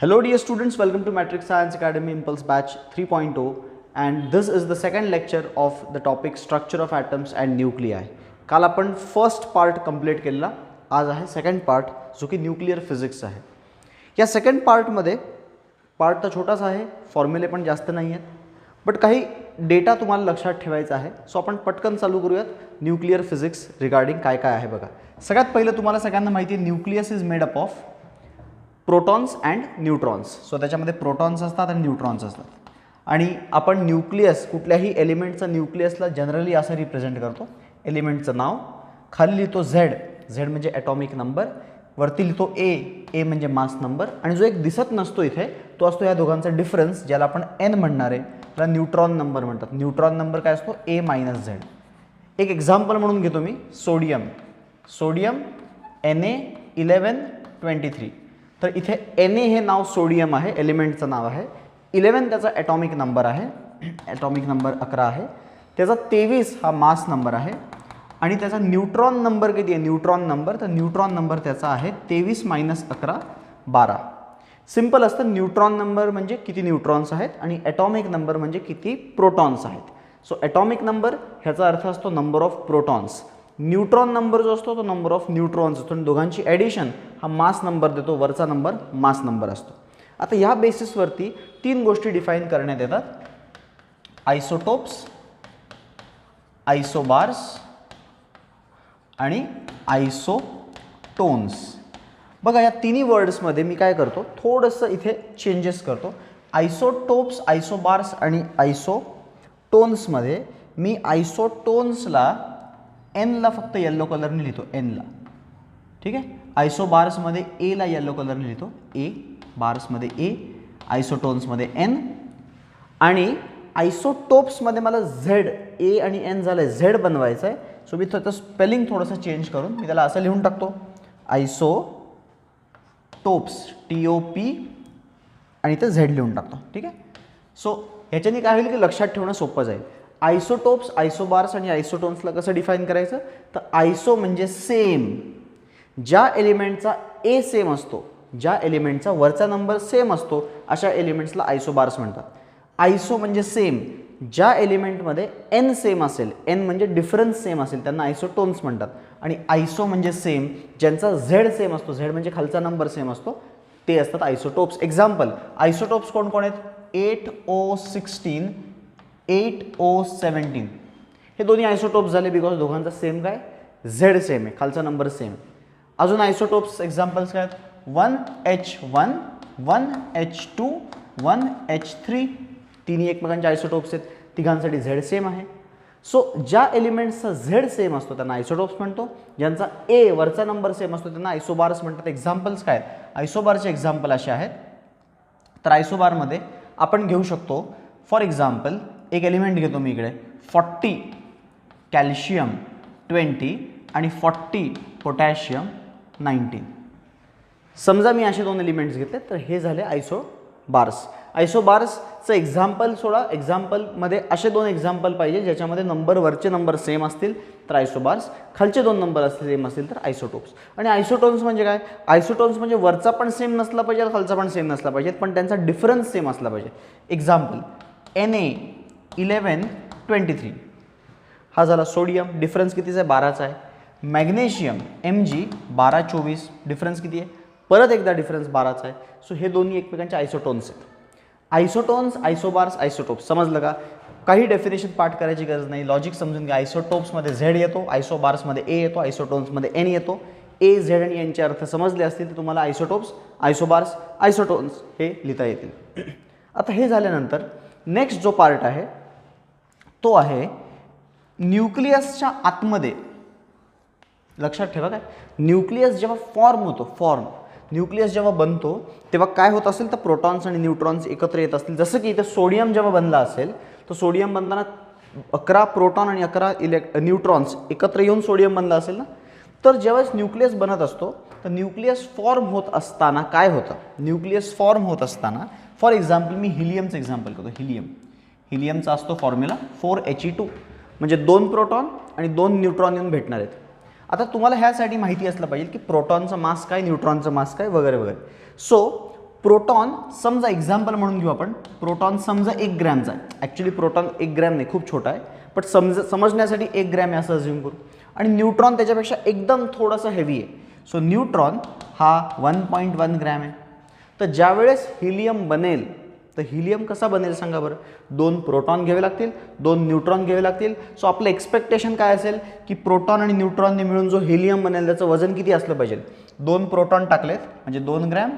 Hello dear students, welcome to Matrix Science Academy Impulse Batch 3.0 and this is the second lecture of the topic structure of atoms and nuclei. काल आपण first part complete केलेला, आज आहे second part जो की nuclear physics आहे. या second पार्टमध्ये पार्ट तर छोटासा आहे, फॉर्म्युले पण जास्त नाही आहेत, बट काही डेटा तुम्हाला लक्षात ठेवायचा आहे. सो आपण पटकन चालू करूयात न्यूक्लियर फिजिक्स रिगार्डिंग काय काय आहे बघा. सगळ्यात पहिलं तुम्हाला सगळ्यांना माहिती आहे nucleus is made up of protons and neutrons. So त्याच्यामध्ये प्रोटॉन्स असतात आणि न्यूट्रॉन्स असतात. आणि आपण न्यूक्लियस कुठल्याही एलिमेंटचं न्यूक्लियसला जनरली असं रिप्रेझेंट करतो. एलिमेंटचं नाव, खाली लिहितो झेड, झेड म्हणजे ॲटॉमिक नंबर, वरती लिहितो ए, ए म्हणजे मास नंबर, आणि जो एक दिसत नसतो इथे तो असतो या दोघांचा डिफरन्स, ज्याला आपण एन म्हणणार आहे, त्याला न्यूट्रॉन नंबर म्हणतात. न्यूट्रॉन नंबर काय असतो, ए मायनस झेड. एक एक्झाम्पल म्हणून घेतो मी, सोडियम. Sodium Na1123. तर इथे Na हे नाव सोडियम आहे, एलिमेंटचं नाव आहे. 11 त्याचा ॲटॉमिक नंबर आहे, ॲटॉमिक नंबर 11 आहे. त्याचा 23 हा मास नंबर आहे. आणि त्याचा न्यूट्रॉन नंबर किती आहे, न्यूट्रॉन नंबर, तर न्यूट्रॉन नंबर त्याचा आहे 23 मायनस 11 12. सिम्पल असतं, न्यूट्रॉन नंबर म्हणजे किती न्यूट्रॉन्स आहेत आणि ॲटॉमिक नंबर म्हणजे किती प्रोटॉन्स आहेत. सो ॲटॉमिक नंबर ह्याचा अर्थ असतो number of protons. Neutron number जो असतो तो नंबर ऑफ न्यूट्रॉन्स असतो आणि दोघांची ॲडिशन हा मास नंबर देतो, वरचा नंबर मास नंबर असतो. आता ह्या बेसिसवरती तीन गोष्टी डिफाईन करण्यात येतात, आयसोटोप्स, आयसोबार्स आणि आयसोटोन्स. बघा या तिन्ही वर्ड्समध्ये मी काय करतो, थोडंसं इथे चेंजेस करतो. आयसोटोप्स, आयसोबार्स आणि आयसोटोन्समध्ये मी आयसोटोन्सला एनला फक्त येल्लो कलरने लिहितो, एनला, ठीक आहे. आयसोबार्समध्ये एला येल्लो कलरने लिहितो, ए, बार्समध्ये ए, आयसोटोन्समध्ये एन. आणि आयसोटोप्समध्ये मला झेड, ए आणि एन झालं आहे, झेड बनवायचं आहे. सो मी त्याचं स्पेलिंग थोडंसं चेंज करून मी त्याला असं लिहून टाकतो, आयसोटोप्स, TOP आणि ते झेड लिहून टाकतो, ठीक आहे. सो ह्याच्याने काय होईल की लक्षात ठेवणं सोपं जाईल. आयसोटोप्स, आयसोबार्स आणि आयसोटोन्सला कसं डिफाईन करायचं, तर आयसो म्हणजे सेम, ज्या एलिमेंटचा ए सेम असतो, ज्या एलिमेंटचा वरचा नंबर सेम असतो, अशा एलिमेंट्सला आयसोबार्स म्हणतात. आयसो म्हणजे सेम, ज्या एलिमेंटमध्ये एन सेम असेल, एन म्हणजे डिफरन्स सेम असेल, त्यांना आयसोटोन्स म्हणतात. आणि आयसो म्हणजे सेम, ज्यांचा झेड सेम असतो, झेड म्हणजे खालचा नंबर सेम असतो, ते असतात आयसोटोप्स. एक्झाम्पल, आयसोटोप्स कोण कोण आहेत, 8O16, 8O17. हे दोन्ही आयसोटोप्स झाले बिकॉज दोघांचा सेम काय, झेड सेम आहे, खालचा नंबर सेम. अजून आयसोटोप्स एक्झाम्पल्स काय आहेत, 1H1, 1H2, 1H3. तिन्ही एकमेकांचे आयसोटोप्स आहेत, तिघांसाठी झेड सेम आहे. सो ज्या एलिमेंट्सचा झेड सेम असतो त्यांना आयसोटोप्स म्हणतो, ज्यांचा ए वरचा नंबर सेम असतो त्यांना आयसोबार्स म्हणतात. एक्झाम्पल्स काय आहेत, आयसोबारचे एक्झाम्पल असे आहेत. तर आयसोबारमध्ये आपण घेऊ शकतो, फॉर एक्झाम्पल एक एलिमेंट घेतो मी इकडे, 40 कॅल्शियम 20 आणि 40 पोटॅशियम 19. समजा मी असे दोन एलिमेंट्स घेतले, तर हे झाले आयसोबार्स. आयसोबार्सचं एक्झाम्पल सोडा, एक्झाम्पलमध्ये असे दोन एक्झाम्पल पाहिजे ज्याच्यामध्ये नंबर वरचे नंबर सेम असतील तर आयसोबार्स, खालचे दोन नंबर सेम असतील तर आयसोटोप्स. आणि आयसोटोन्स म्हणजे काय, आयसोटोन्स म्हणजे वरचा पण सेम नसला पाहिजे, खालचा पण सेम नसला पाहिजे, पण त्यांचा डिफरन्स सेम असला पाहिजे. एक्झाम्पल, Na1123 हा झाला सोडियम, डिफरन्स कितीचा आहे, 12चा आहे. मॅग्नेशियम Mg1224, डिफरन्स किती आहे, परत एकदा डिफरन्स 12चा आहे. सो हे दोन्ही एकमेकांचे आयसोटोन्स आहेत. आयसोटोन्स, आयसोबार्स, आयसोटोप्स, समजलं का. काही डेफिनेशन पाठ करायची गरज नाही, लॉजिक समजून घ्या. आयसोटोप्समध्ये झेड येतो, आयसोबार्समध्ये ए येतो, आयसोटोन्समध्ये एन येतो. ए, झेड आणि एनचे अर्थ समजले असतील तर तुम्हाला आयसोटोप्स, आयसोबार्स, आयसोटोन्स हे लिहिता येतील. आता हे झाल्यानंतर नेक्स्ट जो पार्ट आहे तो आहे न्यूक्लियसच्या आतमध्ये. लक्षात ठेवा काय, न्यूक्लियस जेव्हा फॉर्म होतो, न्यूक्लियस जेव्हा बनतो तेव्हा काय होत असेल तर प्रोटॉन्स आणि न्यूट्रॉन्स एकत्र येत असतील. जसं की इथे सोडियम जेव्हा बनला असेल तर सोडियम बनताना 11 प्रोटॉन आणि 11 न्यूट्रॉन्स एकत्र येऊन सोडियम बनला असेल ना. तर ज्यावेळेस न्यूक्लियस बनत असतो तर न्यूक्लियस फॉर्म होत असताना काय होतं, न्यूक्लियस फॉर्म होत असताना फॉर एक्झाम्पल मी हिलियमचं एक्झाम्पल करतो. हिलियमचा असतो फॉर्म्युला 4He2, म्हणजे 2 प्रोटॉन आणि 2 न्यूट्रॉन येऊन भेटणार आहेत. आता तुम्हाला ह्यासाठी माहिती असलं पाहिजे की प्रोटॉनचा मास काय, न्यूट्रॉनचा मास काय वगैरे वगैरे. सो प्रोटॉन समजा एक्झाम्पल म्हणून घेऊ आपण, प्रोटॉन समजा 1 ग्रॅमचा आहे. ॲक्च्युली प्रोटॉन 1 ग्रॅम नाही, खूप छोटा आहे, पण समजण्यासाठी 1 ग्रॅम आहे असं अज्युम करू. आणि न्यूट्रॉन त्याच्यापेक्षा एकदम थोडंसं हेवी आहे. सो न्यूट्रॉन हा 1.1 ग्रॅम आहे. तर ज्यावेळेस हिलियम बनेल, तर हिलियम कसा बनेल सांगा बरं. 2 प्रोटॉन घ्यावे लागतील, 2 न्यूट्रॉन घ्यावे लागतील. सो आपलं एक्सपेक्टेशन काय असेल की प्रोटॉन आणि न्यूट्रॉनने मिळून जो हिलियम बनेल त्याचं वजन किती असलं पाहिजे. 2 प्रोटॉन टाकलेत म्हणजे 2 ग्रॅम,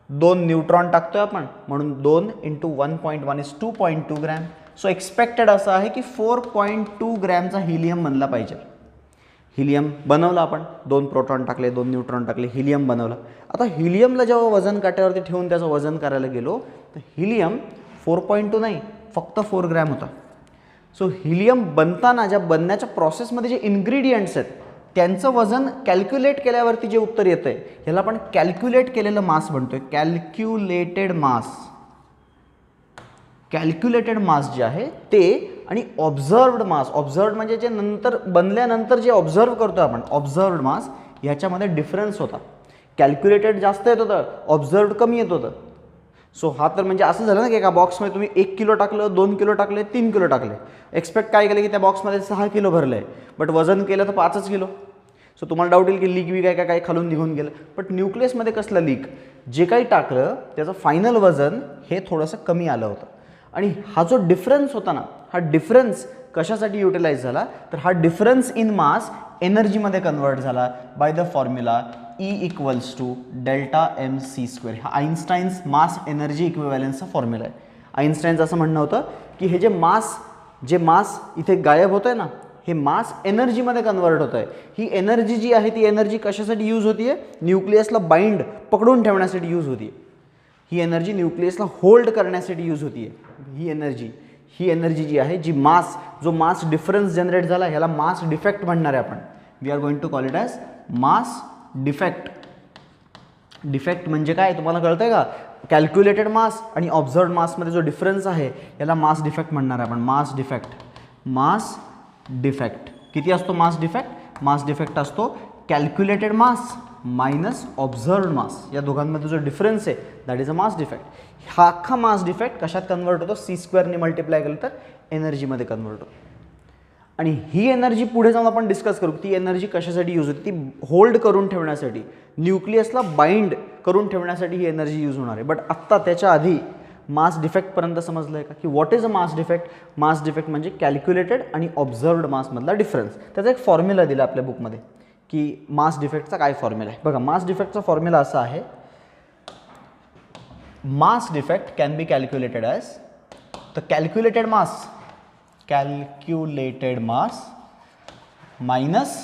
2 न्यूट्रॉन टाकतोय आपण म्हणून 2 × 1.1 इज 2.2 ग्रॅम. सो एक्सपेक्टेड असं आहे की 4.2 ग्रॅमचा हिलियम बनला पाहिजे. हिलियम बनवलं आपण, 2 प्रोटॉन टाकले, 2 न्यूट्रॉन टाकले, हिलियम बनवलं. आता हिलियमला जेव्हा वजन काट्यावरती ठेवून त्याचं वजन करायला गेलो तर हिलियम 4.2 नाही, फक्त 4 ग्रॅम होता. सो हिलियम बनताना ज्या बनण्याच्या प्रोसेसमध्ये जे इन्ग्रेडियंट्स आहेत त्यांचं वजन कॅल्क्युलेट केल्यावरती जे उत्तर येतं आहे ह्याला आपण कॅल्क्युलेट केलेलं मास म्हणतोय. कॅल्क्युलेटेड मास, कॅल्क्युलेटेड मास जे आहे ते आणि ऑब्झर्वड मास. ऑब्झर्वड म्हणजे जे नंतर बनल्यानंतर जे ऑब्झर्व करतो आपण, ऑब्झर्वड मास, ह्याच्यामध्ये डिफरन्स होता. कॅल्क्युलेटेड जास्त येत होतं, ऑब्झर्वड कमी येत होतं. सो हा तर म्हणजे असं झालं ना की एका बॉक्समध्ये तुम्ही 1 किलो टाकलं, 2 किलो टाकले, 3 किलो टाकले. एक्सपेक्ट काय केलं की त्या बॉक्समध्ये 6 किलो भरलं आहे, बट वजन केलं तर 5च किलो. सो तुम्हाला डाऊट येईल की लीक बी काय काय खालून निघून गेलं. बट न्यूक्लियसमध्ये कसलं लीक, जे काही टाकलं त्याचं फायनल वजन हे थोडंसं कमी आलं होतं. आणि हा जो डिफरन्स होता ना, हा डिफरन्स कशासाठी युटिलाइज झाला तर हा डिफरन्स इन मास एनर्जीमध्ये कन्वर्ट झाला by the formula E = Δ-mc². हा आइन्स्टाईन्स मास एनर्जी इक्विव्हॅलन्सचा फॉर्म्युला आहे. आइन्स्टाईनचं असं म्हणणं होतं की हे जे मास इथे गायब होतं आहे ना, हे मास एनर्जीमध्ये कन्वर्ट होतं आहे. ही एनर्जी जी आहे ती एनर्जी कशासाठी यूज होती आहे, न्यूक्लियसला बाइंड पकडून ठेवण्यासाठी यूज होती आहे. ही एनर्जी न्यूक्लियसला होल्ड करण्यासाठी यूज होती आहे. ही एनर्जी जी आहे, जो मास डिफरन्स जनरेट झाला ह्याला मास डिफेक्ट म्हणणार आहे आपण. We are going to call it as mass defect. Defect म्हणजे काय तुम्हाला कळतंय का. कॅल्क्युलेटेड मास आणि ऑब्झर्वड मासमध्ये जो डिफरन्स आहे याला मास डिफेक्ट म्हणणार आहे आपण. मास डिफेक्ट किती असतो मास डिफेक्ट. मास डिफेक्ट असतो कॅल्क्युलेटेड मास मायनस ऑब्झर्वड मास, या दोघांमध्ये जो डिफरन्स आहे that is a mass defect. हा अख्खा मास डिफेक्ट कशात कन्वर्ट होतो, c² मल्टिप्लाय केलं तर एनर्जीमध्ये कन्वर्ट होतो. आणि ही एनर्जी पुढे जाऊन आपण डिस्कस करू. ती एनर्जी कशासाठी यूज होती, ती होल्ड करून ठेवण्यासाठी, न्यूक्लियसला बाइंड करून ठेवण्यासाठी ही एनर्जी यूज होणार आहे. बट आत्ता त्याच्या आधी मास डिफेक्टपर्यंत समजलं आहे का की what is a mass defect. Mass defect म्हणजे कॅल्क्युलेटेड आणि ऑब्झर्वड मासमधला डिफरन्स. त्याचा एक फॉर्म्युला दिला आपल्या बुकमध्ये की मास डिफेक्टचा काय फॉर्म्युला आहे. बघा मास डिफेक्टचा फॉर्म्युला असा आहे, mass defect can be calculated as the calculated mass minus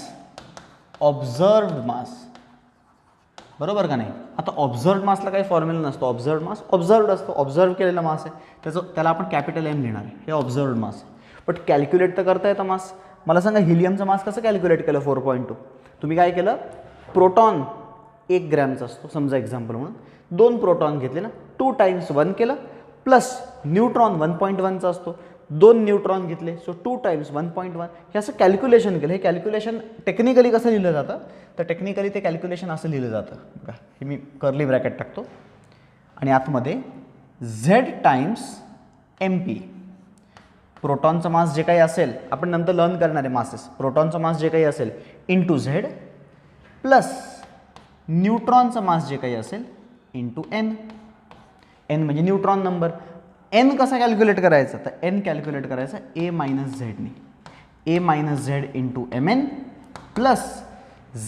observed mass. बरोबर का नाही. आता ऑब्झर्वड मासला काही फॉर्म्युला नसतो. ऑब्झर्वड मास ऑब्झर्वड असतो, ऑब्झर्व केलेला मास आहे, त्याला आपण कॅपिटल M लिहिणार आहे. हे ऑब्झर्वड मास आहे. बट कॅल्क्युलेट तर करता येतं मास. मला सांगा हिलियमचा मास कसं कॅल्क्युलेट केलं 4.2. तुम्ही काय केलं, प्रोटॉन 1 ग्रॅमचा असतो समजा एक्झाम्पल म्हणून, 2 प्रोटॉन घेतले ना, 2 × 1 केलं, प्लस न्यूट्रॉन 1.1चा असतो, 2 न्यूट्रॉन घेतले, सो 2 × 1.1. हे असं कॅल्क्युलेशन केलं. हे कॅल्क्युलेशन टेक्निकली कसं लिहिलं जातं, तर टेक्निकली ते कॅल्क्युलेशन असं लिहिलं जातं. बघा हे मी कर्ली ब्रॅकेट टाकतो आणि आतमध्ये Z × MP. प्रोटॉनचा मास जे काही असेल आपण नंतर लर्न करणार आहे मासेस. प्रोटॉनचा मास जे काही असेल इंटू Z प्लस न्यूट्रॉनचा मास जे काही असेल इंटू N. N म्हणजे न्यूट्रॉन नंबर. N कसा कॅल्क्युलेट करायचा, तर N कॅल्क्युलेट करायचा A - Z ने. A - Z into Mn plus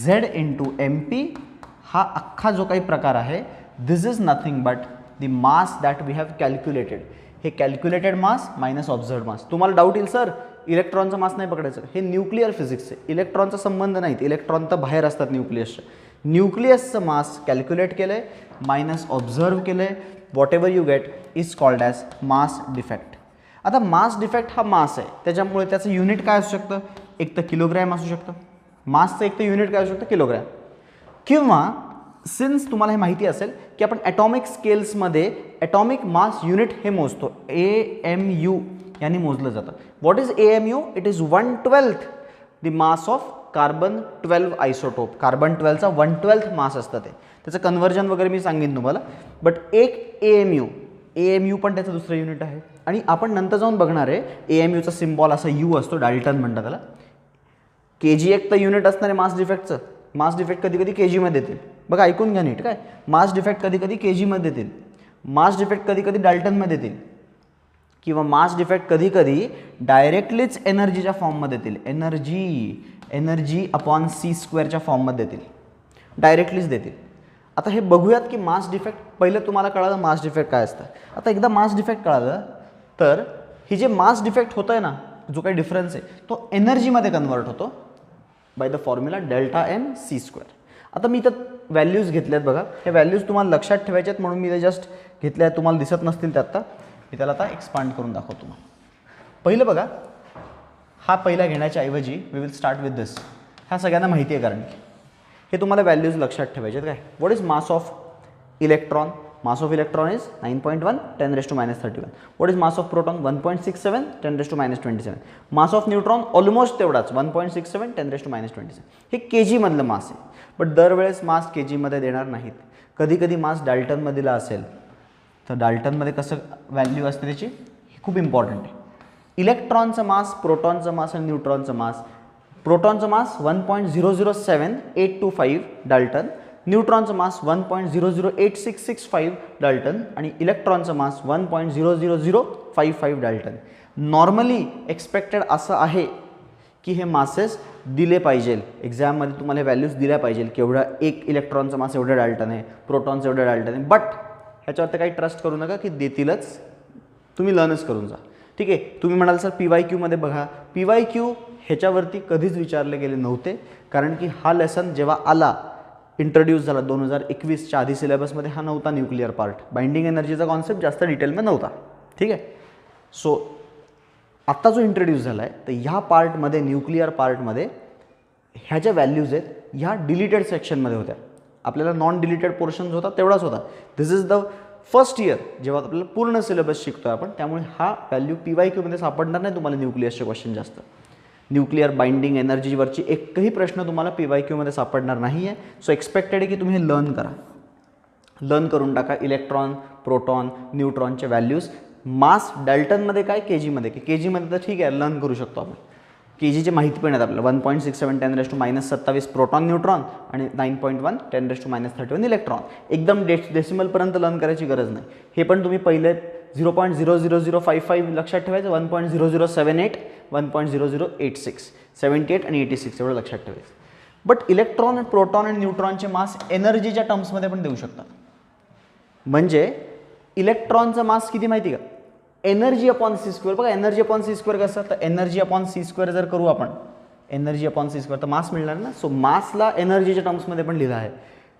Z into MP. हा अख्खा जो काही प्रकार आहे this is nothing but the mass that we have calculated. हे calculated mass minus observed mass. तुम्हाला डाऊट येईल सर इलेक्ट्रॉनचा मास नाही पकडायचं. हे न्यूक्लिअर फिजिक्स आहे, इलेक्ट्रॉनचा संबंध नाहीत. इलेक्ट्रॉन तर बाहेर असतात न्यूक्लियसच्या. न्यूक्लियसचं मास कॅल्क्युलेट केलं आहे मायनस ऑब्झर्व केलं आहे. What ever you get is called as mass defect. आता मास डिफेक्ट हा मास आहे, त्याच्यामुळे त्याचं युनिट काय असू शकतं, एक तर किलोग्रॅम असू शकतं. मासचं एक तर युनिट काय असू शकतं, किलोग्रॅम. किंवा सिन्स तुम्हाला हे माहिती असेल की आपण ॲटॉमिक स्केल्समध्ये ॲटॉमिक मास युनिट हे मोजतो, AMU यांनी मोजलं जातं. What is AMU, it is 1/12 the mass of carbon 12 isotope. Carbon 12चा 1/12 मास असतं ते. त्याचं कन्व्हर्जन वगैरे मी सांगेन तुम्हाला. बट एक AMU पण त्याचं दुसरं युनिट आहे. आणि आपण नंतर जाऊन बघणार आहे AMUचा सिम्बॉल असा U असतो, डाल्टन म्हणतात त्याला. kg एक तर युनिट असणार आहे मास डिफेक्टचं. मास डिफेक्ट कधी कधी kgमध्ये देतील. बघा ऐकून घ्या नीट काय, मास डिफेक्ट कधी कधी kgमध्ये देतील, मास डिफेक्ट कधी कधी डाल्टनमध्ये देतील, किंवा मास डिफेक्ट कधी कधी डायरेक्टलीच एनर्जीच्या फॉर्ममध्ये देतील. एनर्जी अपॉन c² फॉर्ममध्ये देतील, डायरेक्टलीच देतील. आता हे बघूयात की मास डिफेक्ट, पहिलं तुम्हाला कळालं मास डिफेक्ट काय असतं. आता एकदा मास डिफेक्ट कळालं तर ही जे मास डिफेक्ट होतं आहे ना, जो काही डिफरन्स आहे तो एनर्जीमध्ये कन्वर्ट होतो बाय द फॉर्म्युला Δmc². आता मी इथं व्हॅल्यूज घेतल्यात बघा, हे व्हॅल्यूज तुम्हाला लक्षात ठेवायचे आहेत म्हणून मी ते जस्ट घेतले आहेत. तुम्हाला दिसत नसतील ते आत्ता, मी त्याला आता एक्सपांड करून दाखवतो तुम्हाला. पहिलं बघा, हा पहिला घेण्याच्या ऐवजी वी विल स्टार्ट विथ दिस. ह्या सगळ्यांना माहिती आहे कारण हे तुम्हाला व्हॅल्यूज लक्षात ठेवायचे आहेत. काय, what is mass of electron? Mass of electron is 9.1 10⁻31. What is mass of proton? 1.67 10⁻27. Mass of neutron almost तेवढाच 1.67 10⁻27. हे kg मधलं मास आहे. बट दरवेळेस मास kg मध्ये देणार नाहीत. कधी कधी मास डाल्टनमध्ये दिला असेल तर डाल्टनमध्ये कसं व्हॅल्यू असते त्याची, हे खूप इम्पॉर्टंट आहे. इलेक्ट्रॉनचं मास, प्रोटॉनचं मास आणि न्यूट्रॉनचं मास. प्रोटॉनचं मास 1.007825 डाल्टन, न्यूट्रॉनचं मास 1.008665 डाल्टन आणि इलेक्ट्रॉनचं मास 1.00055 डाल्टन. नॉर्मली एक्सपेक्टेड असं आहे की हे मासेस दिले पाहिजे. एक्झाममध्ये तुम्हाला हे व्हॅल्यूज दिल्या पाहिजे की एवढा एक इलेक्ट्रॉनचा मास एवढं डाल्टन आहे, प्रोटॉनचं एवढं डाल्टन आहे. बट ह्याच्यावर काही ट्रस्ट करू नका की देतीलच, तुम्ही लर्नच करून जा. ठीक आहे. तुम्ही म्हणाल सर PYQमध्ये बघा, PYQ ह्याच्यावरती कधीच विचारले गेले नव्हते, कारण की हा लेसन जेव्हा आला, इंट्रोड्यूस झाला 2021च्या आधी सिलेबसमध्ये, हा नव्हता न्यूक्लिअर पार्ट. बाइंडिंग एनर्जीचा कॉन्सेप्ट जास्त डिटेलमध्ये नव्हता. ठीक आहे. सो आत्ता जो इंट्रोड्यूस झाला आहे तर ह्या पार्टमध्ये, न्यूक्लिअर पार्टमध्ये ह्या ज्या व्हॅल्यूज आहेत ह्या डिलीटेड सेक्शनमध्ये होत्या. आपल्याला नॉन डिलीटेड पोर्शन्स होता तेवढाच होता. दिस इज द फर्स्ट इयर जेव्हा आपल्याला पूर्ण सिलेबस शिकतो आपण, त्यामुळे हा व्हॅल्यू PYQमध्ये सापडणार नाही तुम्हाला. न्यूक्लियसचे क्वेश्चन जास्त, न्यूक्लिअर बाइंडिंग एनर्जीवरची एकही प्रश्न तुम्हाला PYQमध्ये सापडणार नाही आहे. सो एक्सपेक्टेड आहे की तुम्ही हे लर्न करा, लर्न करून टाका इलेक्ट्रॉन, प्रोटॉन, न्यूट्रॉनचे व्हॅल्यूज. मास डाल्टनमध्ये काय, kgमध्ये, की kgमध्ये तर ठीक आहे लर्न करू शकतो आपण. kgचे माहिती पण आहेत आपल्याला, 1.67 10⁻27 प्रोटॉन न्यूट्रॉन आणि 9.1 10⁻31 इलेक्ट्रॉन. एकदम डेसिमलपर्यंत लर्न करायची गरज नाही. हे पण तुम्ही पहिले 0.00055 लक्षात ठेवायचं, 1.0078, 1.0086, 78 आणि 86 एवढं लक्षात ठेवायचं. बट इलेक्ट्रॉन, प्रोटॉन आणि न्यूट्रॉनचे मास एनर्जीच्या टर्म्समध्ये पण देऊ शकतात. म्हणजे इलेक्ट्रॉनचा मास किती माहिती का, एनर्जी अपॉन c². बघा एनर्जी अपॉन c² कसं, तर एनर्जी अपॉन c² जर करू आपण, एनर्जी अपॉन c² तर मास मिळणार ना. सो मासला एनर्जीच्या टर्म्समध्ये पण लिहिलं आहे,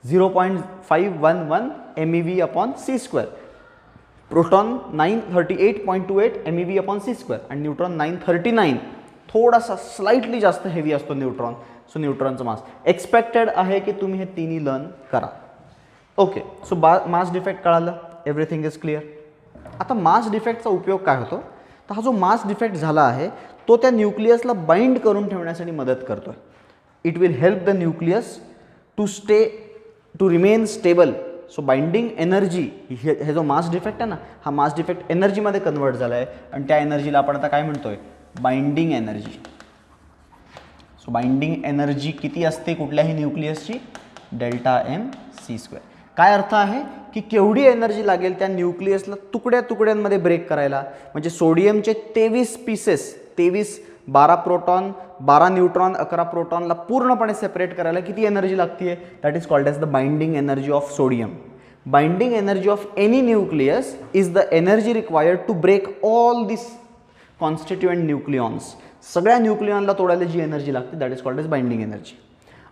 0.511 MeV upon c². Proton 938.28 MeV upon c² आणि न्यूट्रॉन 939, थोडासा स्लाइटली जास्त हेवी असतो न्यूट्रॉन. सो न्यूट्रॉनचं मास एक्सपेक्टेड आहे की तुम्ही हे तिन्ही लर्न करा. ओके. सो मास डिफेक्ट कळालं, एव्हरीथिंग इज क्लिअर. आता मास डिफेक्टचा उपयोग काय होतो, तर हा जो मास डिफेक्ट झाला आहे तो त्या न्यूक्लियसला बाइंड करून ठेवण्यासाठी मदत करतो. It will help the nucleus to remain stable. So binding energy, हे जो मास डिफेक्ट आहे ना, हा मास डिफेक्ट एनर्जीमध्ये कन्वर्ट झाला आहे आणि त्या एनर्जीला आपण आता काय म्हणतोय, binding energy. So binding energy किती असते कुठल्याही न्यूक्लियसची, Δmc². काय अर्थ आहे की केवढी एनर्जी लागेल त्या न्यूक्लियसला तुकड्या तुकड्यांमध्ये ब्रेक करायला. म्हणजे सोडियमचे 23 पीसेस, 12 प्रोटॉन, 12 न्यूट्रॉन, 11 प्रोटॉनला पूर्णपणे सेपरेट करायला किती एनर्जी लागते, that is called as the binding energy of sodium. Binding energy of any nucleus is the energy required to break all this constituent nucleons. सगळ्या न्यूक्लियॉनला तोडायला जी एनर्जी लागते that is called as binding energy.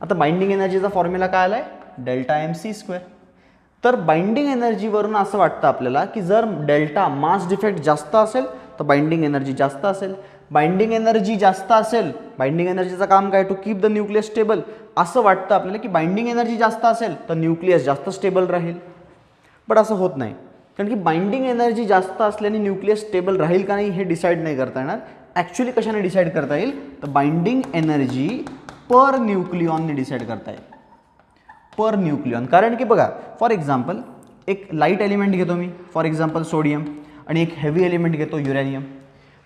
आता binding एनर्जीचा formula काय आला आहे, Δmc². तर बाइंडिंग एनर्जीवरून असं वाटतं आपल्याला की जर डेल्टा मास डिफेक्ट जास्त असेल तर बाइंडिंग एनर्जी जास्त असेल. बाइंडिंग एनर्जी जास्त असेल, बाइंडिंग एनर्जीचं काम काय, to keep the nucleus stable. असं वाटतं आपल्याला की बाइंडिंग एनर्जी जास्त असेल तर न्यूक्लियस जास्त स्टेबल राहील. बट असं होत नाही, कारण की बाइंडिंग एनर्जी जास्त असल्याने न्यूक्लियस स्टेबल राहील का नाही हे डिसाईड नाही करता येणार. ॲक्च्युली कशाने डिसाईड करता येईल, तर बाइंडिंग एनर्जी पर न्यूक्लियॉनने डिसाईड करता येईल, पर न्यूक्लियॉन. कारण की बघा फॉर एक्झाम्पल एक लाईट एलिमेंट घेतो मी फॉर एक्झाम्पल सोडियम आणि एक हेवी एलिमेंट घेतो युरॅनियम.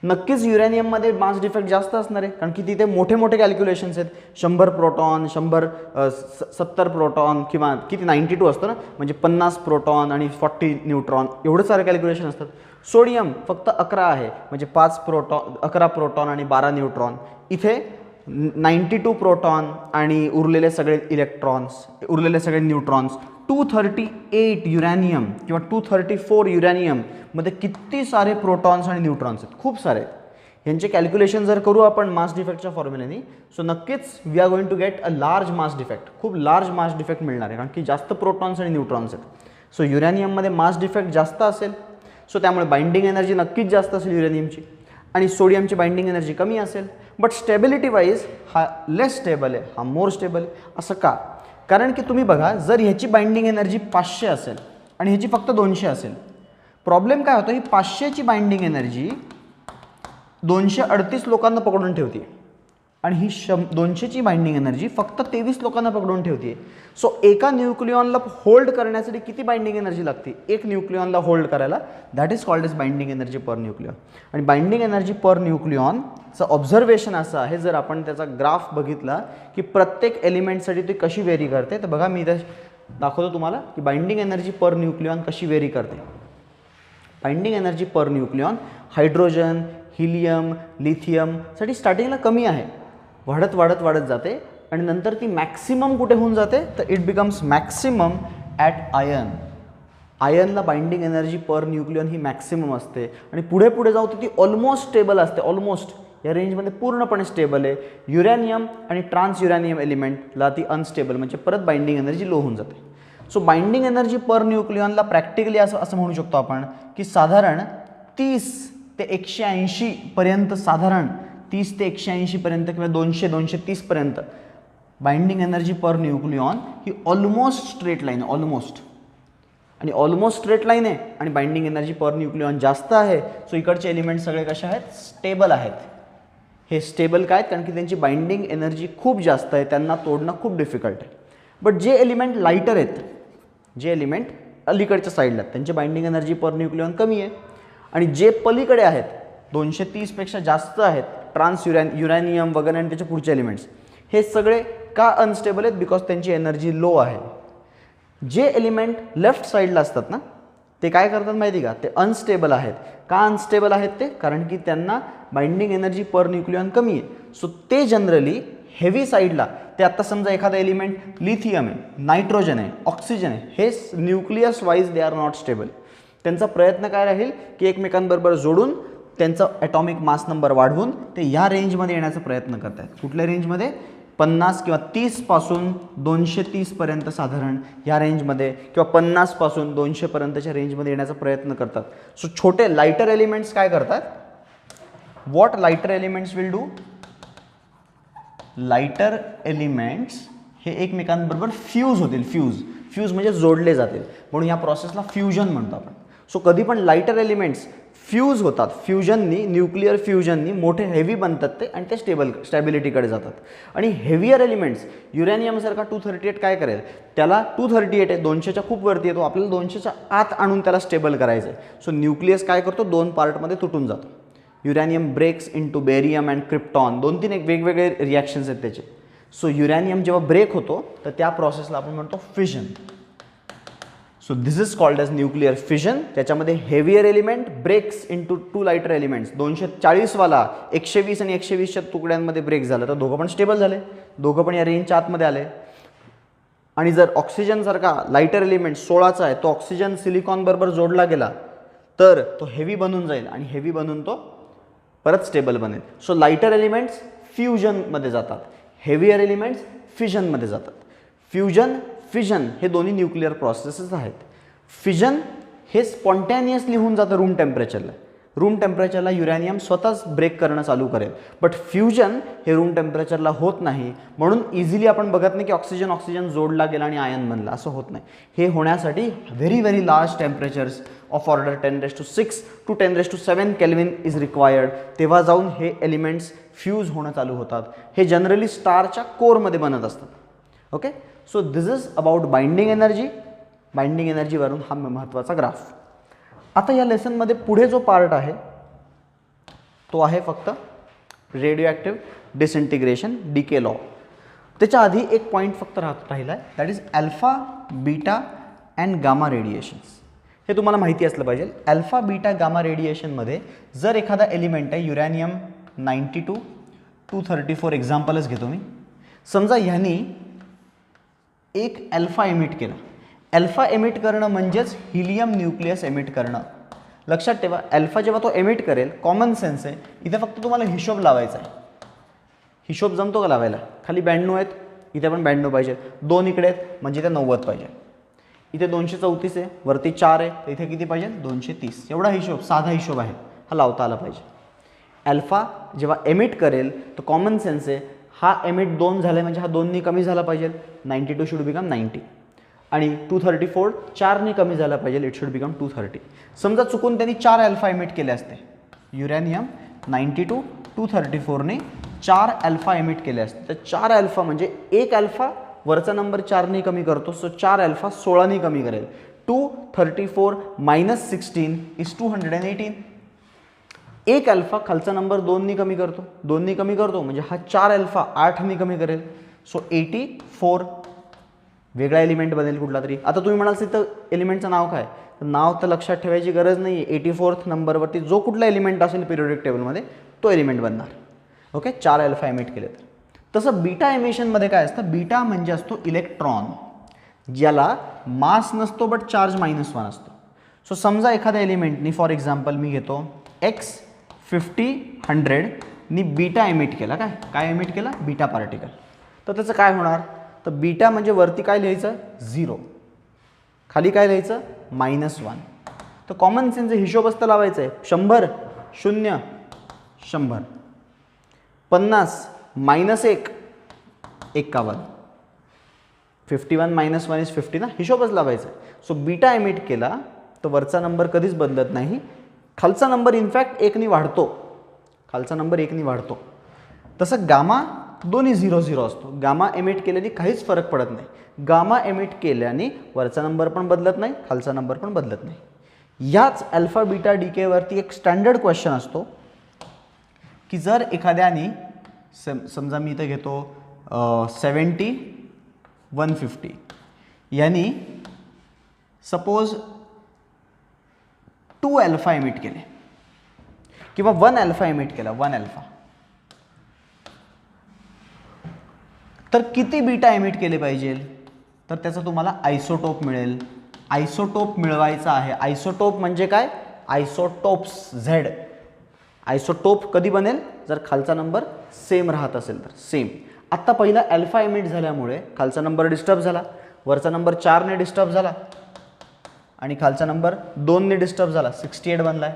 नक्कीच युरॅनियममध्ये मास डिफेक्ट जास्त असणार आहे कारण की तिथे मोठे मोठे कॅल्क्युलेशन्स आहेत. 100 प्रोटॉन 70 प्रोटॉन किंवा किती 92 असतं ना, म्हणजे 50 प्रोटॉन आणि 40 न्यूट्रॉन एवढे सारे कॅल्क्युलेशन असतात. सोडियम फक्त 11 आहे म्हणजे 11 प्रोटॉन आणि 12 न्यूट्रॉन. इथे 92 प्रोटॉन आणि उरलेले सगळे इलेक्ट्रॉन्स, उरलेले सगळे न्यूट्रॉन्स. 238 युरॅनियम किंवा 234 युरॅनियममध्ये किती सारे प्रोटॉन्स आणि न्यूट्रॉन्स आहेत, खूप सारे. यांचे कॅल्क्युलेशन जर करू आपण मास डिफेक्टच्या फॉर्म्युल्याने, सो नक्कीच we are going to get a large mass defect, खूप लार्ज मास डिफेक्ट मिळणार आहे कारण की जास्त प्रोटॉन्स आणि न्यूट्रॉन्स आहेत. सो युरॅनियममध्ये मास डिफेक्ट जास्त असेल, सो त्यामुळे बाइंडिंग एनर्जी नक्कीच जास्त असेल युरॅनियमची, आणि सोडियमची बाइंडिंग एनर्जी कमी असेल. बट स्टेबिलिटी वाईज हा लेस स्टेबल आहे, हा मोर स्टेबल आहे. असं का? कारण की तुम्ही बघा जर ह्याची बाइंडिंग एनर्जी 500 असेल आणि ह्याची फक्त 200 असेल, प्रॉब्लेम काय होतो, ही 500ची बाइंडिंग एनर्जी 238 लोकांना पकडून ठेवते आणि ही 200ची बाइंडिंग एनर्जी फक्त 23 लोकांना पकडून ठेवते. सो एका न्यूक्लियॉनला होल्ड करण्यासाठी किती बाइंडिंग एनर्जी लागते एक न्यूक्लियॉनला होल्ड करायला? That is called as binding energy per nucleon. आणि बाइंडिंग एनर्जी पर न्यूक्लियॉनचं ऑब्झर्वेशन असं आहे, जर आपण त्याचा ग्राफ बघितला की प्रत्येक एलिमेंटसाठी ती कशी व्हेरी करते, तर बघा मी इथे दाखवतो तुम्हाला की बाइंडिंग एनर्जी पर न्यूक्लियॉन कशी व्हेरी करते. Binding energy per nucleon hydrogen, helium, लिथियमसाठी स्टार्टिंगला कमी आहे, वाढत वाढत वाढत जाते आणि नंतर ती मॅक्सिमम कुठे होऊन जाते, तर it becomes maximum at iron. आयनला बाइंडिंग एनर्जी पर न्यूक्लियॉन ही मॅक्सिमम असते आणि पुढे पुढे जाऊ तर ती ऑलमोस्ट स्टेबल असते, ऑलमोस्ट या रेंजमध्ये पूर्णपणे स्टेबल आहे. युरॅनियम आणि ट्रान्स युरॅनियम एलिमेंटला ती अनस्टेबल म्हणजे परत बाइंडिंग एनर्जी लो होऊन जाते. सो बाइंडिंग एनर्जी पर न्यूक्लियॉनला प्रॅक्टिकली असं म्हणू शकतो आपण की साधारण 30 ते 180 पर्यंत, साधारण 30 ते 180 पर्यंत किंवा 200-230 पर्यंत बाइंडिंग एनर्जी पर न्यूक्लियॉन ही almost straight line, almost straight line आहे आणि बाइंडिंग एनर्जी पर न्यूक्लियॉन जास्त आहे. सो इकडचे एलिमेंट सगळे कसे आहेत? स्टेबल आहेत. हे स्टेबल काय आहेत? कारण की त्यांची बाइंडिंग एनर्जी खूप जास्त आहे, त्यांना तोडणं खूप डिफिकल्ट आहे. बट जे एलिमेंट लाईटर आहेत, जे एलिमेंट अलीकडच्या साईडला त्यांची बाइंडिंग एनर्जी पर न्यूक्लियॉन कमी आहे, आणि जे पलीकडे आहेत 230पेक्षा जास्त आहेत, ट्रान्स युरॅनियम वगैरे आणि त्याच्या पुढचे एलिमेंट्स, हे सगळे का अनस्टेबल आहेत? बिकॉज त्यांची एनर्जी लो आहे. जे एलिमेंट लेफ्ट साईडला असतात ना, ते काय करतात माहिती का? ते अनस्टेबल आहेत. का अनस्टेबल आहेत ते? कारण की त्यांना बाइंडिंग एनर्जी पर न्यूक्लियॉन कमी आहे. सो ते जनरली हेवी साईडला, ते आत्ता समजा एखादा एलिमेंट लिथियम आहे, नायट्रोजन आहे, ऑक्सिजन आहे, हे nucleus wise they are not stable. त्यांचा प्रयत्न काय राहील की एकमेकांबरोबर जोडून त्यांचा ॲटॉमिक मास नंबर वाढवून ते ह्या रेंजमध्ये येण्याचा प्रयत्न करत आहेत. कुठल्या रेंजमध्ये? 50 किंवा 30 पासून 230 पर्यंत साधारण ह्या रेंजमध्ये, किंवा 50 पासून 200 पर्यंतच्या रेंजमध्ये येण्याचा प्रयत्न करतात. सो छोटे लाइटर एलिमेंट्स काय करतात? What lighter elements will do? Lighter elements हे एकमेकांबरोबर फ्यूज होतील. फ्यूज म्हणजे जोडले जातील, म्हणून या प्रोसेसला फ्युजन म्हणतो आपण. सो कधी पण लाइटर एलिमेंट्स फ्यूज होतात, फ्युजननी, न्यूक्लिअर फ्युजननी मोठे हेवी बनतात ते, आणि ते स्टॅबिलिटीकडे जातात. आणि हेवियर एलिमेंट्स युरॅनियमसारखा 238 काय करेल? त्याला 238 आहे, 200च्या खूप वरती येतो, आपल्याला 200च्या आत आणून त्याला स्टेबल करायचं आहे. सो न्यूक्लियस काय करतो? 2 पार्टमध्ये तुटून जातो. Uranium breaks into barium and krypton, 2-3 एक वेगवेगळे रिॲक्शन्स आहेत त्याचे. सो युरॅनियम जेव्हा ब्रेक होतो तर त्या प्रोसेसला आपण म्हणतो fission. So this is called as nuclear fission. त्याच्यामध्ये heavier element breaks into 2 lighter elements. 240वाला 120 आणि 120च्या तुकड्यांमध्ये ब्रेक झाला तर दोघं पण स्टेबल झाले, दोघं पण या रेंजच्या आतमध्ये आले. आणि जर ऑक्सिजनसारखा लाइटर एलिमेंट 16चा आहे, तो ऑक्सिजन सिलिकॉन बरोबर जोडला गेला तर तो हेवी बनून जाईल, आणि हेवी बनून तो परत स्टेबल बनेल. सो लाइटर एलिमेंट्स फ्युजनमध्ये जातात, हेवियर एलिमेंट्स फिजनमध्ये जातात. फ्युजन, फिजन हे दोन्ही न्यूक्लिअर प्रोसेसेस आहेत. फिजन हे स्पॉन्टॅनियसली होऊन जातं रूम टेम्परेचरला, रूम टेम्परेचरला युरॅनियम स्वतःच ब्रेक करणं चालू करेल, बट फ्युजन हे रूम टेम्परेचरला होत नाही, म्हणून इझिली आपण बघत नाही की ऑक्सिजन ऑक्सिजन जोडला गेला आणि आयन बनला, असं होत नाही. हे होण्यासाठी very very large temperatures of order 10⁶ to 10⁷ kelvin is required, तेव्हा जाऊन हे एलिमेंट्स फ्यूज होणं चालू होतात. हे जनरली स्टारच्या कोरमध्ये बनत असतात. Okay, so this is about binding energy. Binding एनर्जीवरून हा महत्त्वाचा ग्राफ. आता या लेसनमध्ये पुढे जो पार्ट आहे तो आहे फक्त रेडिओ ॲक्टिव्ह डिसइंटिग्रेशन डीके लॉ. त्याच्या आधी एक पॉईंट फक्त राहिला आहे, that is alpha beta and gamma radiations. हे तुम्हाला माहिती असलं पाहिजे. अल्फा बीटा गामा रेडिएशनमध्ये जर एखादा एलिमेंट आहे युरॅनियम 92 234 एक्झाम्पलच घेतो मी. समजा ह्यांनी एक अल्फा एमिट केला. अल्फा एमिट करणं म्हणजेच हिलियम न्यूक्लियस एमिट करणं. लक्षात ठेवा, अल्फा जेव्हा तो एमिट करेल, कॉमन सेन्स आहे, इथे फक्त तुम्हाला हिशोब लावायचा आहे. हिशोब जमतो का लावायला? खाली 92 आहेत, इथे पण 92 पाहिजे. 2 इकडे आहेत म्हणजे इथे 90 पाहिजे. इथे 234 आहे, वरती 4 आहे, तर इथे किती पाहिजे? 230. एवढा हिशोब, साधा हिशोब आहे, हा लावता आला पाहिजे. अल्फा जेव्हा एमिट करेल तर कॉमन सेन्स आहे, हा एमिट 2 झाला म्हणजे हा 2नी कमी झाला पाहिजे. 92 शुड बिकम 90. आणि 234 4नी कमी झाला पाहिजे, इट शुड बिकम 230. समजा चुकून त्यांनी 4 अल्फा एमिट केले असते, युरॅनियम 92 234ने 4 अल्फा एमिट केले असते, तर 4 अल्फा म्हणजे एक अल्फा वरचा नंबर 4नी कमी करतो, सो 4 अल्फा 16नी कमी करेल. 234 - 16 इज 218. एक अल्फा खालचा नंबर 2नी कमी करतो, 2नी कमी करतो म्हणजे हा 4 अल्फा 8नी कमी करेल, सो 84. वेगळा एलिमेंट बनेल कुठला तरी. आता तुम्ही म्हणाल तर एलिमेंटचं नाव काय? तर नाव तर लक्षात ठेवायची गरज नाही आहे. 84th नंबरवरती जो कुठला एलिमेंट असेल पिरियोडिक टेबलमध्ये तो एलिमेंट बनणार. ओके, 4 अल्फा एमिट केले तर. तसं बीटा एमिशनमध्ये काय असतं? बीटा म्हणजे असतो इलेक्ट्रॉन, ज्याला मास नसतो बट चार्ज -1 असतो. सो समजा एखाद्या एलिमेंटनी, फॉर एक्झाम्पल मी घेतो X50 नी बीटा एमिट केला. काय एमिट केला? Beta particle. तर त्याचं काय होणार? तर बीटा म्हणजे वरती काय लिहायचं? 0, खाली काय लिहायचं? -1. तर कॉमन सेन्सचा हिशोब असतं लावायचं आहे. 100 0 100, 50 -1 51, 51 - 1 इज 50 ना, हिशोबच लावायचा आहे. सो बीटा एमिट केला तर वरचा नंबर कधीच बदलत नाही, खालचा नंबर इनफॅक्ट 1नी वाढतो. खालचा नंबर 1नी वाढतो. तसं गामा दोन्ही 0 असतो. गामा एमिट केल्याने काहीच फरक पडत नाही. गामा एमिट केल्याने वरचा नंबर पण बदलत नाही, खालचा नंबर पण बदलत नाही. याच अल्फा बीटा डीकेवरती एक स्टँडर्ड क्वेश्चन असतो की जर एखाद्याने समजा मी इथे घेतो 70 150 यांनी सपोज 2 अल्फा एमिट केले किंवा 1 अल्फा एमिट केला, 1 अल्फा, तर किती बीटा एमिट केले पाहिजे? तर त्याचा तुम्हाला आयसोटोप मिळेल. आयसोटोप मिळवायचा आहे. आयसोटोप म्हणजे काय? Isotopes Z. आयसोटोप कधी बनेल? जर खालचा नंबर सेम राहत असेल तर. सेम. आत्ता पहिला अल्फा एमिट झाल्यामुळे खालचा नंबर डिस्टर्ब झाला, वरचा नंबर 4ने डिस्टर्ब झाला आणि खालचा नंबर 2ने डिस्टर्ब झाला, 68 बनलाय.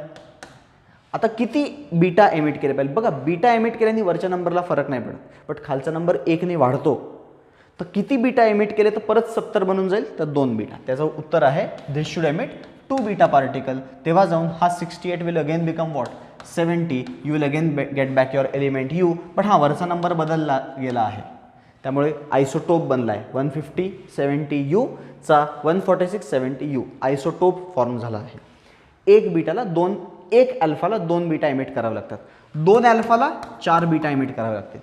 आता किती बीटा एमिट केले पाहिजे? बघा, बीटा एमिट केल्याने वरच्या नंबरला फरक नाही पडत, बट खालचा नंबर 1ने वाढतो. तर किती बीटा एमिट केले तर परत 70 बनून जाईल? तर 2 बीटा. त्याचं उत्तर आहे दिस शुड एमिट 2 बीटा पार्टिकल. तेव्हा जाऊन हा 68 will again become what? 70. You will again get back your element you. पण हा वरचा नंबर बदलला गेला आहे, त्यामुळे आयसोटोप बनला आहे. 150 70 यू चा 146 70 यू आयसोटोप फॉर्म झाला आहे. एक अल्फाला 2 बीटा एमिट करावे लागतात. 2 अल्फाला 4 बीटा एमिट करावे लागतील.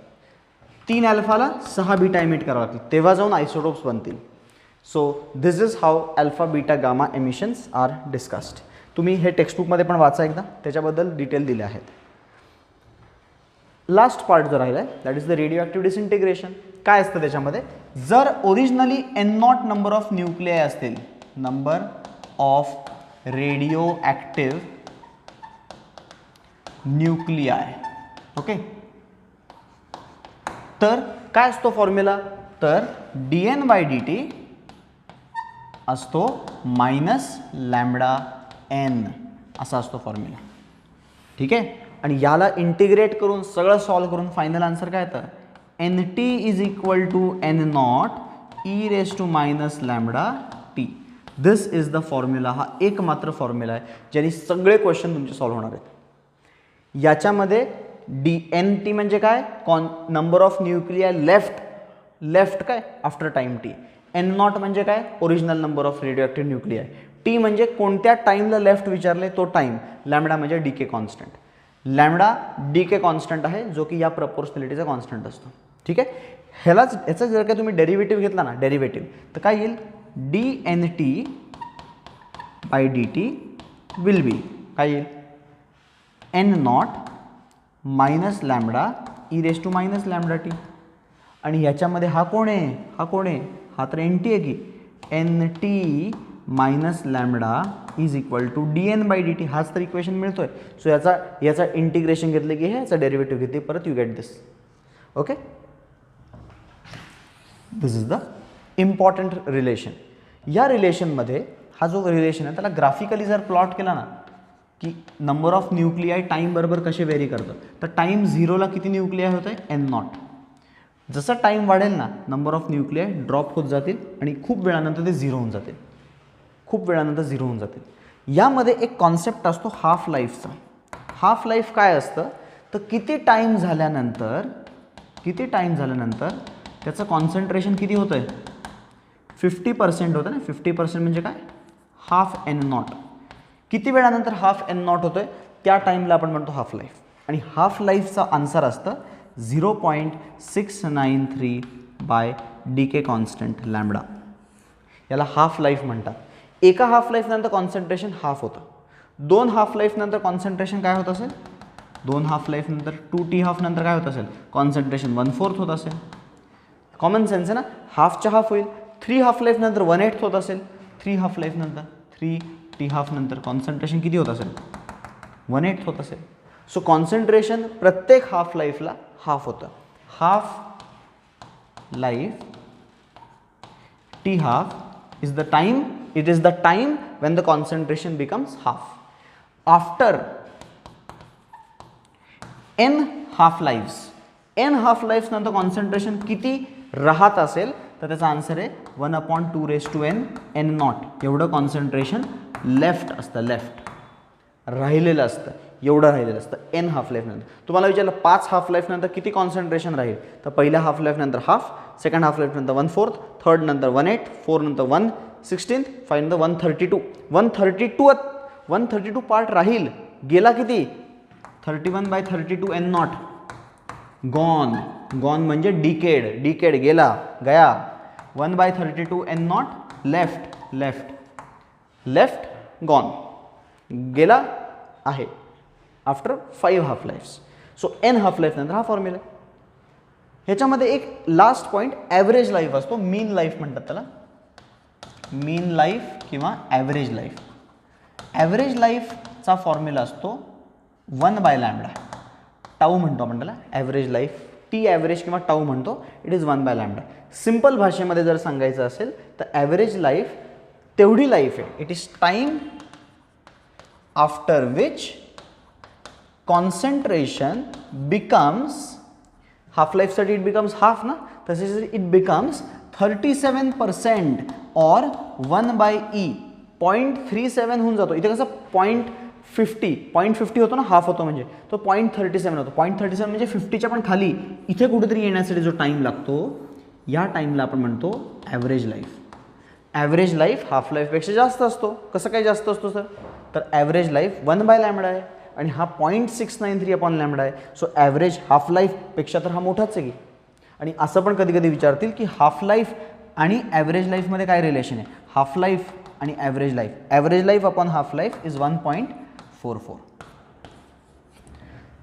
3 अल्फाला 6 बीटा एमिट करावे लागतील, तेव्हा जाऊन आयसोटोप्स बनतील. So this is how alpha beta gamma emissions are discussed. तुम्ही हे टेक्स्टबुकमध्ये पण वाचा एकदा, त्याच्याबद्दल डिटेल दिले आहेत. लास्ट पार्ट जो राहिला आहे that is the radioactive disintegration. काय असतं त्याच्यामध्ये? जर originally N0 number of nuclei असतील, number of radioactive nuclei, okay, तर काय असतो फॉर्म्युला? तर dN/dt असतो -λN असा असतो फॉर्म्युला. ठीक आहे. आणि याला इंटिग्रेट करून सगळं सॉल्व करून फायनल आन्सर काय येतं, NT is equal to N0 e raise to minus lambda T. This is the formula. हा एकमात्र फॉर्म्युला आहे ज्याने सगळे क्वेश्चन तुमचे सॉल्व होणार आहेत. याच्यामध्ये NT म्हणजे काय, नंबर ऑफ न्यूक्लियाय लेफ्ट काय आफ्टर टाइम टी. N0 म्हणजे काय, original number of radio nuclei. T म्हणजे कोणत्या टाइमला लेफ्ट विचारले तो टाइम. लॅम्बडा म्हणजे decay constant. Lambda decay constant आहे जो की या प्रपोर्शनॅलिटीचा कॉन्स्टंट असतो. ठीक आहे. ह्याचा जर का तुम्ही डेरिव्हेटिव्ह घेतला ना, डेरिव्हेटिव्ह, तर काय येईल, DNT by DT will be काय येईल, N0 minus lambda E raise to minus lambda T. आणि ह्याच्यामध्ये हा कोण आहे, हा तर NT आहे की, NT minus lambda is equal to DN by DT. हाच तर इक्वेशन मिळतोय. सो याचा इंटिग्रेशन घेतलं की ह्याचा डेरिव्हेटिव्ह घेतली परत, you get this. Okay, this is the important relation. या रिलेशनमध्ये हा जो रिलेशन आहे त्याला ग्राफिकली जर प्लॉट केला ना, की नंबर ऑफ न्यूक्लियाय टाईम बरोबर कसे व्हेरी करतं, तर टाईम 0ला किती न्यूक्लियाय होत आहे, N0. जसं टाईम वाढेल ना, नंबर ऑफ न्यूक्लियाय ड्रॉप होत जातील आणि खूप वेळानंतर ते 0 होऊन जातील. यामध्ये एक कॉन्सेप्ट असतो हाफ लाईफचा. हाफ लाईफ काय असतं, तर किती टाईम झाल्यानंतर त्याचं कॉन्सन्ट्रेशन किती होतं आहे, 50% होतं ना. 50% म्हणजे काय, हाफ N0. किती वेळानंतर हाफ N0 होतं आहे त्या टाईमला आपण म्हणतो हाफ लाईफ. आणि हाफ लाईफचा आन्सर असतं 0.693 बाय DK कॉन्स्टंट लॅम्बडा. याला हाफ लाईफ म्हणतात. एका हाफ लाईफ नंतर कॉन्सन्ट्रेशन हाफ होतं. 2 हाफ लाईफ नंतर कॉन्सन्ट्रेशन काय होत असेल, 2 हाफ लाईफ नंतर 2T हाफ नंतर काय होत असेल, कॉन्सन्ट्रेशन 1/4 होत असेल. कॉमन सेन्स आहे ना, हाफच्या हाफ होईल. 3 हाफ लाईफ नंतर 1/8 होत असेल. 3 हाफ लाईफ नंतर 3T हाफ नंतर कॉन्सन्ट्रेशन किती होत असेल, 1/8 होत असेल. सो कॉन्सन्ट्रेशन प्रत्येक हाफ लाईफला हाफ होतं. Half life T half is the time, it is the time when the concentration becomes half. After n half lives नंतर कॉन्सन्ट्रेशन किती राहत असेल, तर त्याचा आन्सर आहे 1/2 रेस टू n N0. एवढं कॉन्सन्ट्रेशन लेफ्ट राहिलेलं असतं, n हाफ लाईफ नंतर. तुम्हाला विचारलं 5 हाफ लाईफ नंतर किती कॉन्सन्ट्रेशन राहील, तर पहिल्या हाफ लाईफ नंतर हाफ, सेकंड हाफ लाईफ नंतर 1/4, थर्ड नंतर 1/8, 4 नंतर 1/16, 5 नंतर 132. 132 पार्ट राहील. गेला किती, 31/32 N0 गॉन म्हणजे डिकेड गया. 1/32 N0 लेफ्ट गॉन गेला आहे after 5 half lives. So n half life नंतर हा फॉर्म्युला आहे. ह्याच्यामध्ये एक लास्ट पॉईंट ॲव्हरेज लाईफ असतो, मीन लाईफ म्हणतात त्याला, मीन लाईफ किंवा ॲव्हरेज लाईफ. ॲव्हरेज लाईफचा फॉर्म्युला असतो 1/λ. टाऊ म्हणतो आपण त्याला, ॲव्हरेज लाईफ, टी ॲव्हरेज किंवा टाऊ म्हणतो, इट इज 1/λ. सिंपल भाषेमध्ये जर सांगायचं असेल तर ॲव्हरेज लाईफ तेवढी लाईफ आहे, it is time after which concentration becomes, half लाईफसाठी इट बिकम्स हाफ ना, तसेच इट बिकम्स 37% और 1/e 0.37 होऊन जातो. इथे कसं 0.50 होतो ना, हाफ होतो म्हणजे तो 0.37 होतो. 0.37 म्हणजे 50च्या पण खाली इथे कुठेतरी येण्यासाठी जो टाईम लागतो, या टाईमला आपण म्हणतो average life. Average life half लाईफपेक्षा जास्त असतो. कसं काय जास्त असतो सर, तर ॲव्हरेज लाईफ 1/λ आहे आणि हा 0.693/λ आहे. सो ॲव्हरेज हाफ लाईफपेक्षा तर हा मोठाच आहे की. आणि असं पण कधी कधी विचारतील की हाफ लाईफ आणि ॲव्हरेज लाईफमध्ये काय रिलेशन आहे, हाफ लाईफ आणि average life. Average life upon half life is 1.44.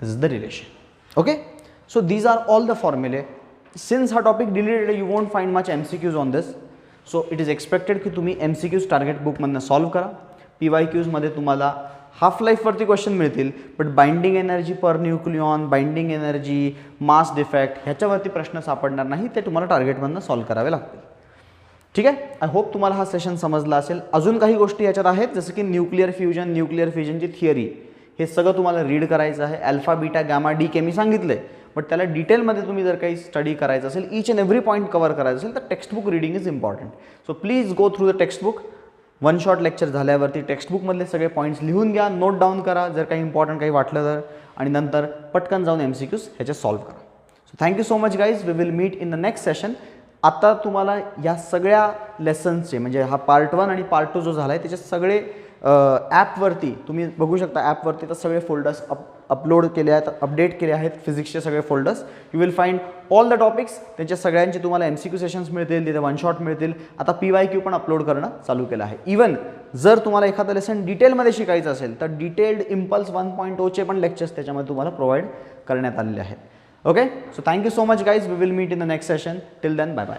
This is the relation. Okay, so these are all the फॉर्म्युले. सिन्स हा टॉपिक डिलीटेड आहे, you won't find much MCQs on this. So it is expected की तुम्ही MCQs target बुकमधनं solve करा. PYQsमध्ये तुम्हाला half लाईफवरती क्वेश्चन मिळतील, but binding energy per nucleon, binding energy, mass defect ह्याच्यावरती प्रश्न सापडणार नाही, ते तुम्हाला टार्गेटमधनं सॉल्व करावे लागतील. ठीक आहे. आय होप तुम्हाला हा सेशन समजला असेल. अजून काही गोष्टी याच्यात आहेत, जसं की न्यूक्लिअर फ्युजनची थिअरी, हे सगळं तुम्हाला रीड करायचं आहे. अल्फा बीटा गॅमा डी के मी सांगितलं आहे, बट त्याला डिटेलमध्ये तुम्ही जर काही स्टडी करायचं असेल, each and every point cover करायचं असेल, तर textbook reading is important. So please go through the textbook. One shot lecture झाल्यावरती टेक्स्टबुकमधले सगळे पॉईंट्स लिहून घ्या, नोट डाऊन करा जर काही इम्पॉर्टंट काही वाटलं तर, आणि नंतर पटकन जाऊन MCQs ह्याचे सॉल्व्ह करा. So thank you so much guys. We will meet in the next session. आता तुम्हाला या सगळ्या लेसन्सचे म्हणजे हा पार्ट 1 आणि पार्ट 2 जो झाला आहे त्याचे सगळे ॲपवरती तुम्ही बघू शकता. ॲपवरती तर सगळे फोल्डर्स अपलोड केले आहेत, अपडेट केले आहेत फिजिक्सचे सगळे folders. You will find all the topics. त्यांच्या सगळ्यांचे तुम्हाला MCQ सेशन्स मिळतील, तिथे वन शॉट मिळतील. आता PYQ पण अपलोड करणं चालू केलं आहे. इवन जर तुम्हाला एखादं लेसन डिटेलमध्ये शिकायचं असेल तर डिटेल्ड इम्पल्स 1.0चे पण लेक्चर्स त्याच्यामध्ये तुम्हाला प्रोव्हाइड करण्यात आलेले आहेत. Okay, so thank you so much guys. We will meet in the next session. Till then, bye bye.